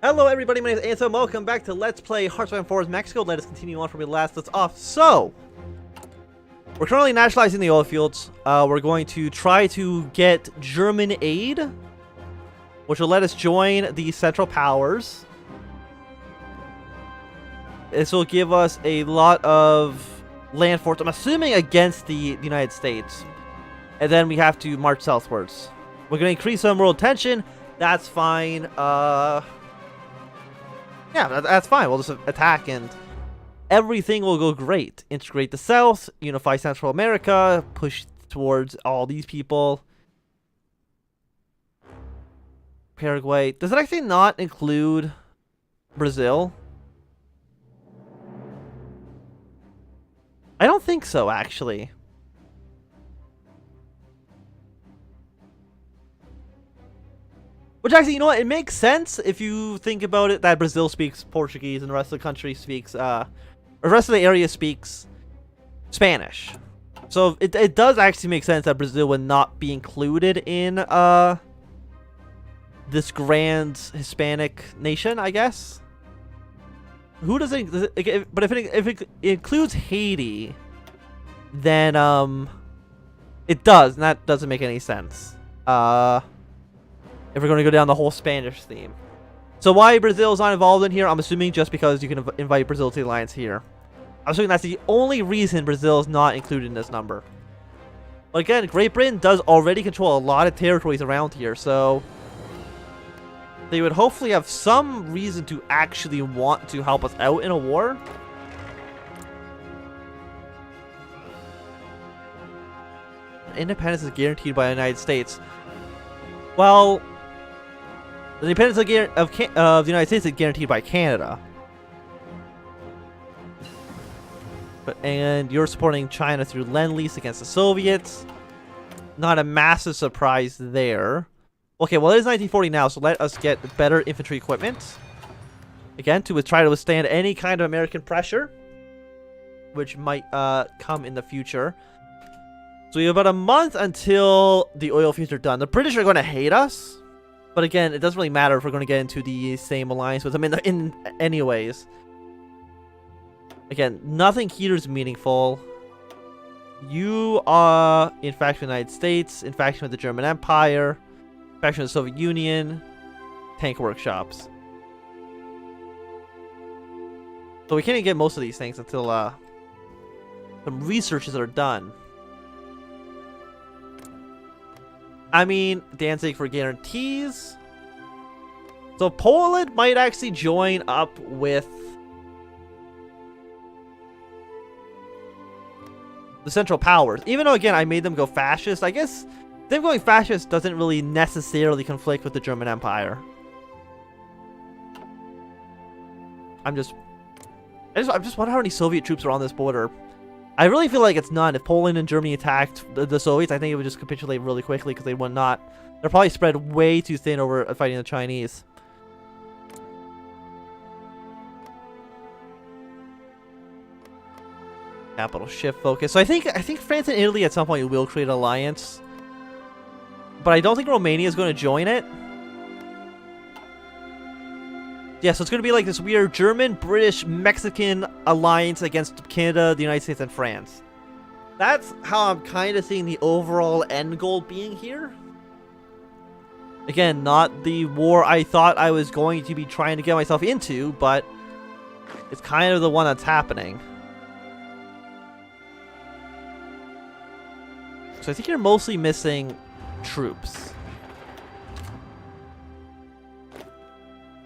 Hello everybody, my name is Ansel. Welcome back to Let's Play HOI4 Mexico. Let us continue on from where we last left off. So, we're currently nationalizing the oil fields. We're going to try to get German aid, which will let us join the Central Powers. This will give us a lot of land force, I'm assuming against the United States. And then we have to march southwards. We're going to increase some world tension. That's fine. Yeah, that's fine. We'll just attack and everything will go great. Integrate the South, unify Central America, push towards all these people. Paraguay. Does it actually not include Brazil? I don't think so, actually. Which actually, you know what? It makes sense if you think about it that Brazil speaks Portuguese and the rest of the country speaks, or the rest of the area speaks Spanish. So it does actually make sense that Brazil would not be included in this grand Hispanic nation, I guess. Who does it? But if it includes Haiti, then it does, and that doesn't make any sense. If we're going to go down the whole Spanish theme. So why Brazil is not involved in here, I'm assuming just because you can invite Brazil to the alliance here. I'm assuming that's the only reason Brazil is not included in this number. But again, Great Britain does already control a lot of territories around here, so they would hopefully have some reason to actually want to help us out in a war. Independence is guaranteed by the United States. Well, the independence of the United States is guaranteed by Canada. And you're supporting China through Lend-Lease against the Soviets. Not a massive surprise there. Okay, well it is 1940 now, so let us get better infantry equipment. Again, to try to withstand any kind of American pressure, which might come in the future. So we have about a month until the oil fields are done. The British are going to hate us. But again, it doesn't really matter if we're going to get into the same alliance with them in anyways. Again, nothing here is meaningful. You are in faction with the United States, in faction with the German Empire, faction with the Soviet Union, tank workshops. So we can't even get most of these things until some researches are done. I mean, Danzig for guarantees. So Poland might actually join up with the Central Powers. Even though, again, I made them go fascist. I guess them going fascist doesn't really necessarily conflict with the German Empire. I just wonder how many Soviet troops are on this border. I really feel like it's none. If Poland and Germany attacked the Soviets, I think it would just capitulate really quickly because they would not. They're probably spread way too thin over fighting the Chinese. Capital shift focus. So I think France and Italy at some point will create an alliance, but I don't think Romania is going to join it. Yeah, so it's going to be like this weird German, British, Mexican alliance against Canada, the United States, and France. That's how I'm kind of seeing the overall end goal being here. Again, not the war I thought I was going to be trying to get myself into, but it's kind of the one that's happening. So I think you're mostly missing troops.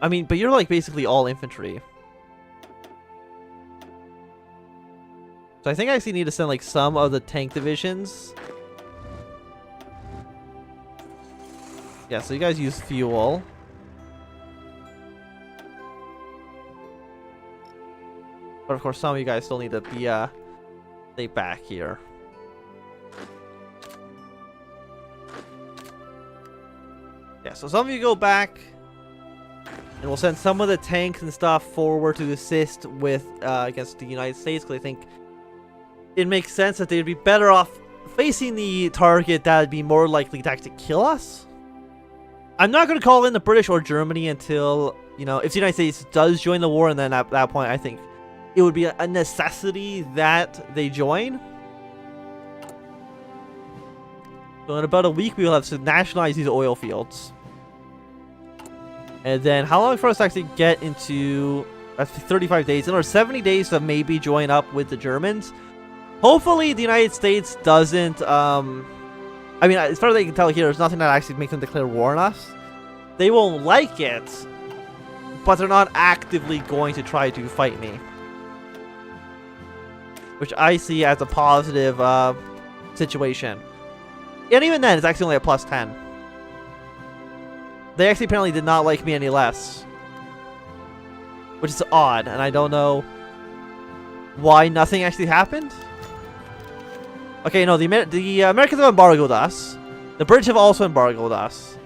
I mean, but you're like basically all infantry. So I think I actually need to send like some of the tank divisions. Yeah, so you guys use fuel. But of course some of you guys still need to be stay back here. Yeah, so some of you go back. And we'll send some of the tanks and stuff forward to assist with against the United States, because I think it makes sense that they'd be better off facing the target that would be more likely to actually kill us. I'm not going to call in the British or Germany until You know, if the United States does join the war, and then at that point, I think it would be a necessity that they join. So in about a week, we will have to nationalize these oil fields. And then how long for us to actually get into... That's 35 days. Another 70 days to maybe join up with the Germans. Hopefully, the United States doesn't... I mean, as far as I can tell here, there's nothing that actually makes them declare war on us. They won't like it, but they're not actively going to try to fight me. Which I see as a positive situation. And even then, it's actually only a plus 10. They actually apparently did not like me any less. Which is odd, and I don't know why nothing actually happened. Okay, no, the Americans have embargoed us. The British have also embargoed us.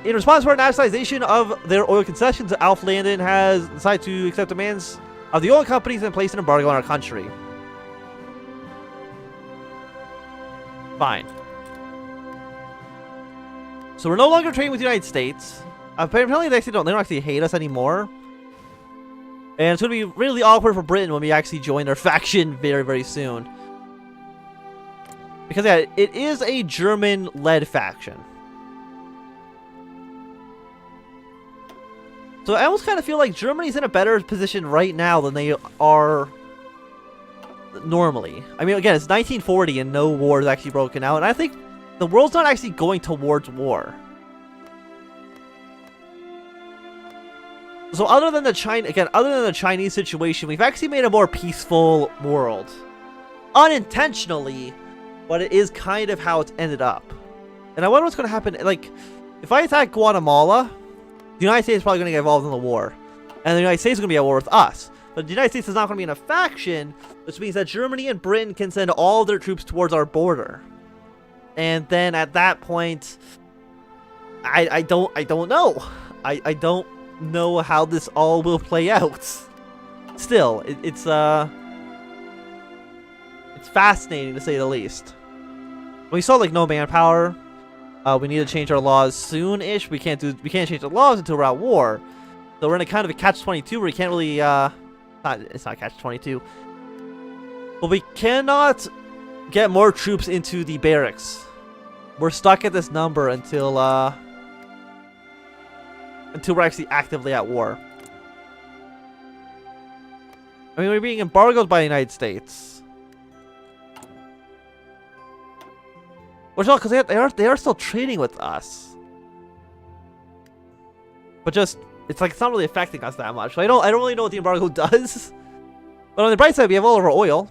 In response to our nationalization of their oil concessions, Alf Landon has decided to accept demands of the oil companies and place an embargo on our country. Fine. So we're no longer trading with the United States. Apparently they don't actually hate us anymore. And it's going to be really awkward for Britain when we actually join their faction very, very soon. Because yeah, it is a German-led faction. So I almost kind of feel like Germany's in a better position right now than they are normally. I mean, again, it's 1940 and no war is actually broken out. And I think the world's not actually going towards war. So other than the Chinese situation, we've actually made a more peaceful world. Unintentionally, but it is kind of how it's ended up. And I wonder what's going to happen. Like, if I attack Guatemala, the United States is probably going to get involved in the war. And the United States is going to be at war with us. But the United States is not going to be in a faction, which means that Germany and Britain can send all their troops towards our border. And then at that point, I don't know. I don't know how this all will play out. Still, it's fascinating to say the least. We saw like no manpower. We need to change our laws soon-ish. We can't change the laws until we're at war. So we're in a kind of a catch-22 where we can't really it's not catch-22. But we cannot get more troops into the barracks. We're stuck at this number until we're actually actively at war. I mean, we're being embargoed by the United States. Which is all because they are still trading with us. But just it's like it's not really affecting us that much. So I don't really know what the embargo does. But on the bright side, we have all of our oil,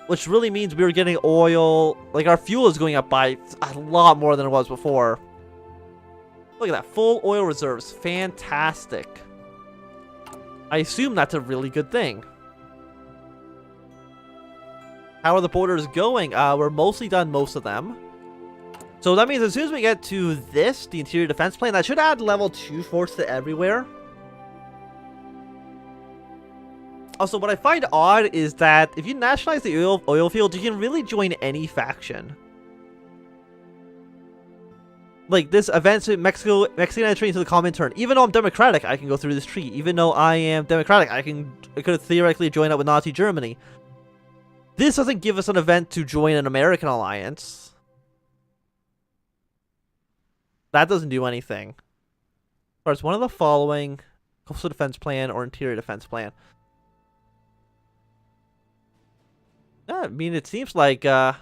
which really means we're getting oil. Like our fuel is going up by a lot more than it was before. Look at that, full oil reserves, fantastic. I assume that's a really good thing. How are the borders going? We're mostly done most of them. So that means as soon as we get to this, the interior defense plan, that should add level 2 force to everywhere. Also, what I find odd is that if you nationalize the oil field, you can really join any faction. Like this event, Mexican entry into the common turn. Even though I'm democratic, I can go through this tree. Even though I am democratic, I could theoretically join up with Nazi Germany. This doesn't give us an event to join an American alliance. That doesn't do anything. Or it's one of the following: coastal defense plan or interior defense plan. Yeah, I mean, it seems like again,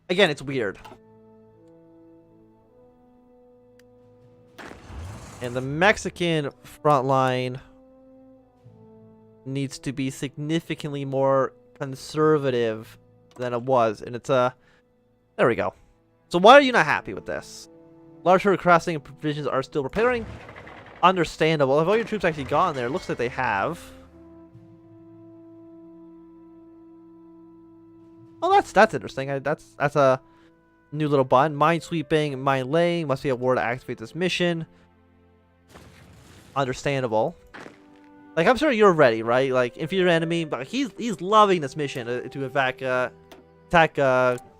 it's weird. And the Mexican front line needs to be significantly more conservative than it was. And it's there we go. So why are you not happy with this? Large herd crossing provisions are still preparing. Understandable. Have all your troops actually gone there? It looks like they have. Oh, that's interesting. That's a new little button. Mine sweeping, mine laying. Must be a war to activate this mission. Understandable. Like, I'm sure you're ready, right? Like, inferior enemy, but he's loving this mission to attack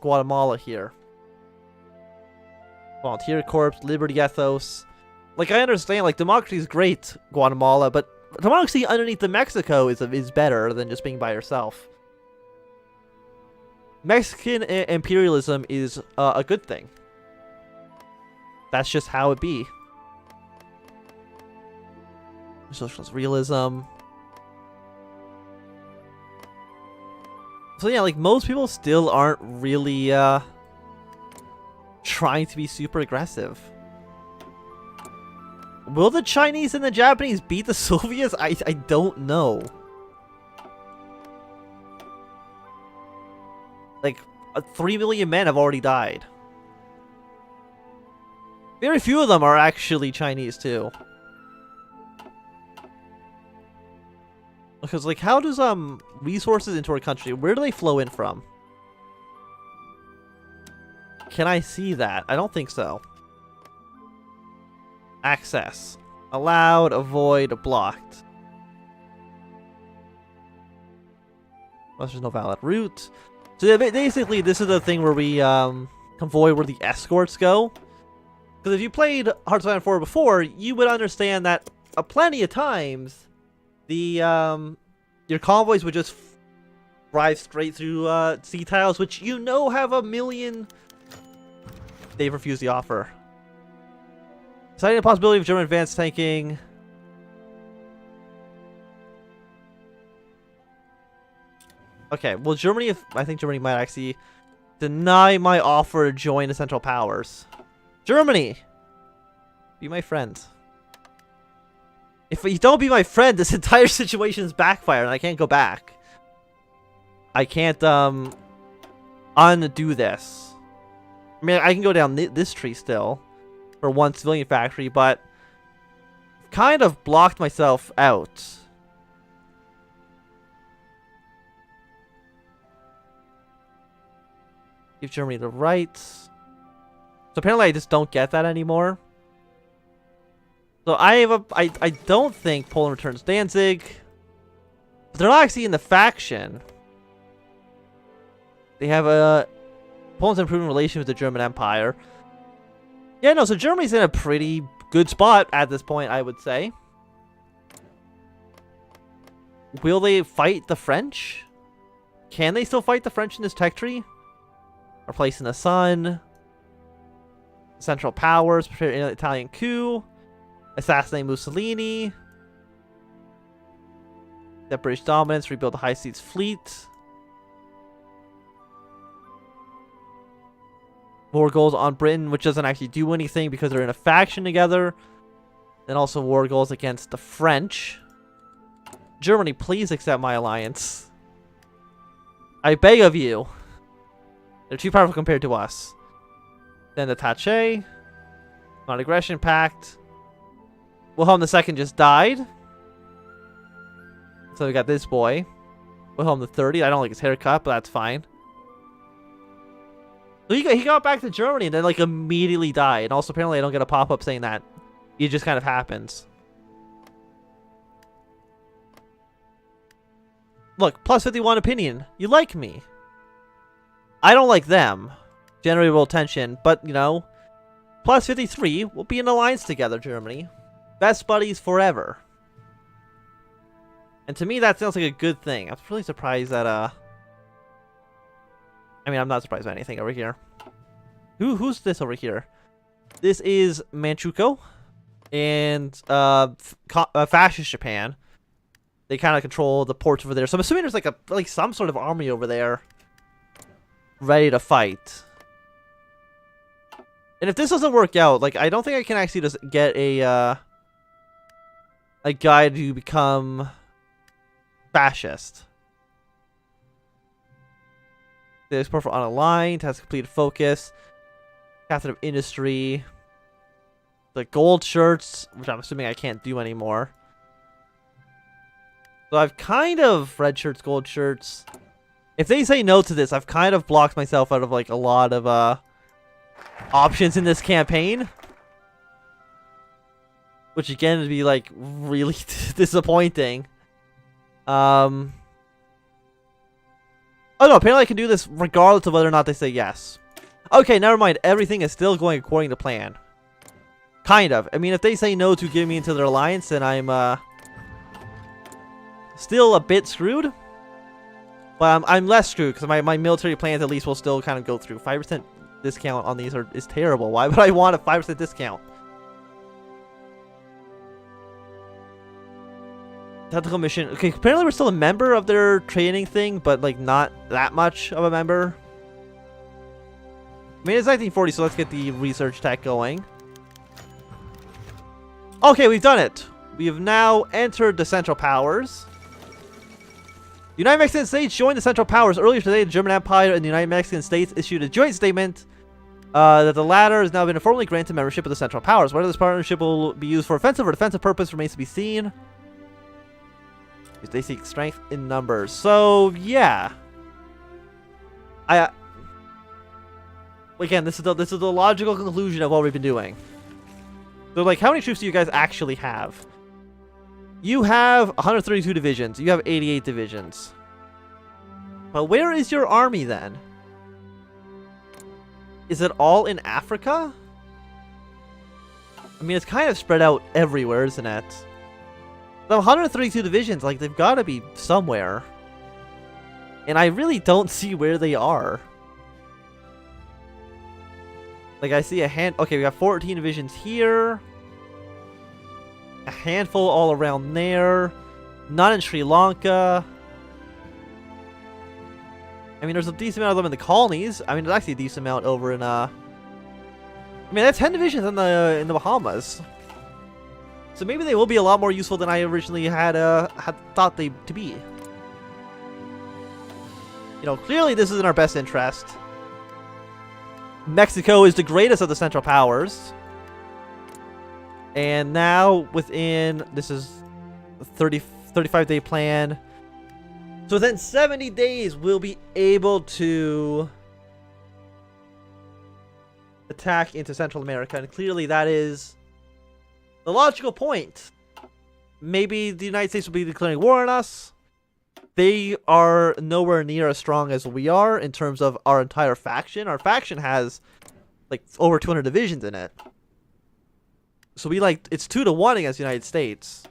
Guatemala here. Volunteer Corps, Liberty Ethos. Like, I understand, like, democracy is great, Guatemala, but democracy underneath the Mexico is better than just being by yourself. Mexican imperialism is a good thing. That's just how it be. Socialist realism. So yeah, like, most people still aren't really trying to be super aggressive. Will the Chinese and the Japanese beat the Soviets? I don't know. Like, 3 million men have already died. Very few of them are actually Chinese, too. Because, like, how does resources into our country, where do they flow in from? Can I see that? I don't think so. Access. Allowed, avoid, blocked. Well, there's no valid route. So yeah, basically, this is the thing where we convoy where the escorts go. Because if you played Hearts of Iron 4 before, you would understand that plenty of times the your convoys would just drive straight through sea tiles, which you know have a million. They've refused the offer. Citing the possibility of German advanced tanking. Okay, well, Germany, I think Germany might actually deny my offer to join the Central Powers. Germany! Be my friend. If you don't be my friend, this entire situation is backfire and I can't go back. I can't, undo this. I mean, I can go down this tree still for one civilian factory, but kind of blocked myself out. Give Germany the rights. So apparently I just don't get that anymore. So I don't think Poland returns Danzig. But they're not actually in the faction. They have a Poland's improving relation with the German Empire. Yeah, no, so Germany's in a pretty good spot at this point, I would say. Will they fight the French? Can they still fight the French in this tech tree? Replacing the sun. Central Powers, prepare an Italian coup. Assassinate Mussolini. That British dominance, rebuild the High Seas fleet. War goals on Britain, which doesn't actually do anything because they're in a faction together. And also war goals against the French. Germany, please accept my alliance. I beg of you. They're too powerful compared to us. Then the Tache. Non-aggression pact. Wilhelm II just died. So we got this boy. Wilhelm III. I don't like his haircut, but that's fine. So he got back to Germany and then like immediately died. And also apparently I don't get a pop-up saying that. It just kind of happens. Look, plus 51 opinion. You like me. I don't like them. Generate world tension, but you know, plus 53, we'll be in alliance together, Germany. Best buddies forever. And to me, that sounds like a good thing. I'm really surprised that, I mean, I'm not surprised by anything over here. Who's this over here? This is Manchukuo. And, fascist Japan. They kind of control the ports over there. So I'm assuming there's like some sort of army over there. Ready to fight. And if this doesn't work out, like, I don't think I can actually just get a guy to become fascist. There's for unaligned, has completed focus, captain of industry, the gold shirts, which I'm assuming I can't do anymore. So I've kind of red shirts, gold shirts. If they say no to this, I've kind of blocked myself out of like a lot of options in this campaign. Which again would be like really disappointing. Oh no, apparently I can do this regardless of whether or not they say yes. Okay, never mind. Everything is still going according to plan. Kind of. I mean, if they say no to giving me into their alliance, then I'm still a bit screwed. But I'm less screwed because my military plans at least will still kind of go through. 5% discount on these is terrible. Why would I want a 5% discount? Tactical mission. Okay, apparently we're still a member of their training thing, but like not that much of a member. I mean, it's 1940, so let's get the research tech going. Okay, we've done it. We have now entered the Central Powers. The United Mexican States joined the Central Powers. Earlier today, the German Empire and the United Mexican States issued a joint statement that the latter has now been formally granted membership of the Central Powers. Whether this partnership will be used for offensive or defensive purpose remains to be seen. They seek strength in numbers. So, yeah. Again, this is the logical conclusion of what we've been doing. So, like, how many troops do you guys actually have? You have 132 divisions. You have 88 divisions. But where is your army then? Is it all in Africa? I mean, it's kind of spread out everywhere, isn't it? The 132 divisions, like, they've got to be somewhere. And I really don't see where they are. Like, I see a hand... Okay, we got 14 divisions here. A handful all around there. None in Sri Lanka. I mean, there's a decent amount of them in the colonies. I mean, there's actually a decent amount over in, I mean, that's 10 divisions in the Bahamas. So maybe they will be a lot more useful than I originally had thought they to be. You know, clearly this is in our best interest. Mexico is the greatest of the Central Powers. And now within, this is a 35-day plan. So within 70 days, we'll be able to attack into Central America. And clearly that is the logical point. Maybe the United States will be declaring war on us. They are nowhere near as strong as we are in terms of our entire faction. Our faction has like over 200 divisions in it. So we like, it's 2-1 against the United States.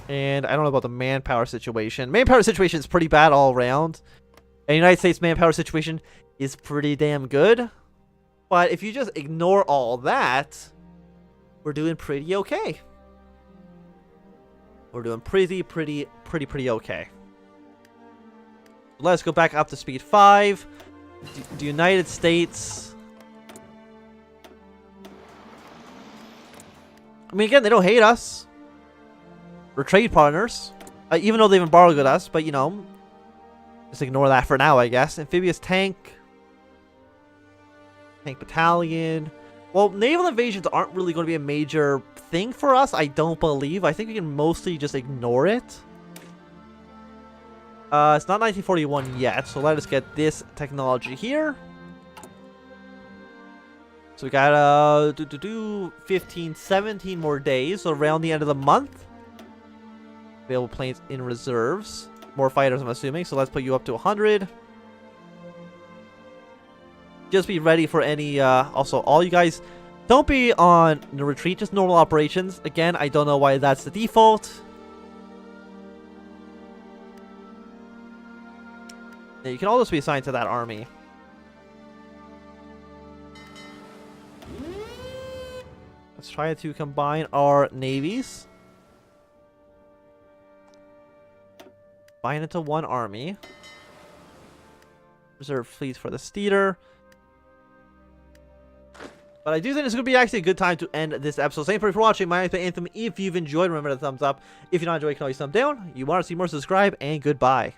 And I don't know about the manpower situation. Manpower situation is pretty bad all around. And the United States manpower situation is pretty damn good. But if you just ignore all that, we're doing pretty okay. We're doing pretty okay. Let's go back up to speed 5. The United States. I mean, again, they don't hate us. We're trade partners. Even though they've embargoed us, but you know, just ignore that for now, I guess. Amphibious tank. Tank battalion. Well, naval invasions aren't really going to be a major thing for us, I don't believe. I think we can mostly just ignore it. It's not 1941 yet, so let us get this technology here. So we got 15, 17 more days, so around the end of the month. Available planes in reserves. More fighters, I'm assuming, so let's put you up to 100. Just be ready for any, also, all you guys, don't be on the retreat, just normal operations. Again, I don't know why that's the default. Yeah, you can all just be assigned to that army. Let's try to combine our navies. Combine into one army. Reserve fleets for the Steeder. But I do think it's going to be actually a good time to end this episode. Thank you for watching. My name is Anthem. If you've enjoyed, remember to thumbs up. If you're not enjoying, you can always thumb down. You want to see more, subscribe, and goodbye.